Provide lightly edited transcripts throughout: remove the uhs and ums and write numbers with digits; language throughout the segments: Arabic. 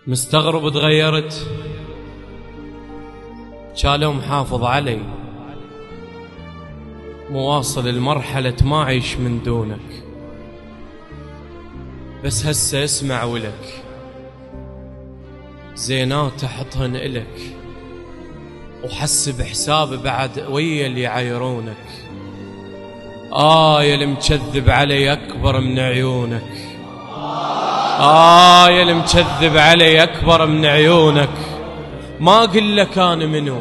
مستغرب تغيرت، شالوا محافظ علي، مواصل المرحلة ما عيش من دونك، بس هسه اسمع ولك، زينات احطهن الك، وحسب حساب بعد ويا اللي يعايرونك. يا المكذب علي أكبر من عيونك، يا المكذب علي أكبر من عيونك. ما أقول لك أنا منو،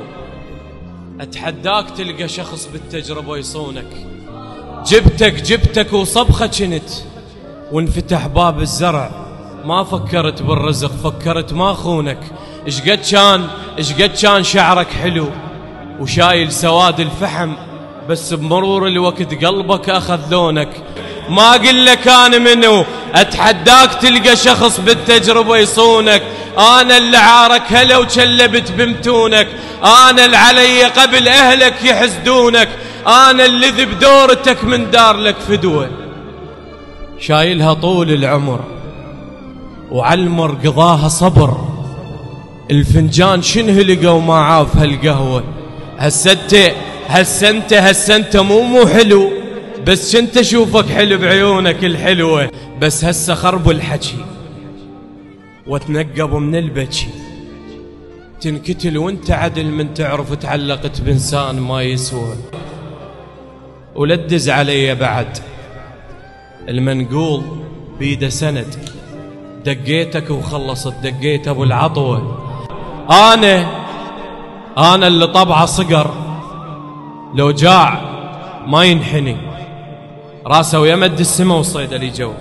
أتحداك تلقى شخص بالتجربة يصونك. جبتك وصبخة كنت، وانفتح باب الزرع ما فكرت بالرزق، فكرت ما خونك. اشقد كان شعرك حلو وشايل سواد الفحم، بس بمرور الوقت قلبك أخذ لونك. ما أقول لك أنا منو، أتحداك تلقى شخص بالتجربة يصونك. أنا اللي عارك هلا وشلبت بمتونك، أنا اللي علي قبل أهلك يحسدونك، أنا اللي ذب دورتك من دار لك فدوة. شايلها طول العمر وعالمر قضاها صبر، الفنجان شنه لقوا ما عاف هالقهوة. هسه انت مو حلو، بس كنت اشوفك حلو بعيونك الحلوة. بس هسه خرب الحكي وتنقب من البكي، تنكتل وانت عدل من تعرف تعلقت بإنسان ما يسوى. ولا تدز علي بعد المنقول بيده سند، دقيتك وخلصت دقيت ابو العطوة. انا اللي طبعه صقر، لو جاع ما ينحني، راسه ويمد السما وصيد اللي جو.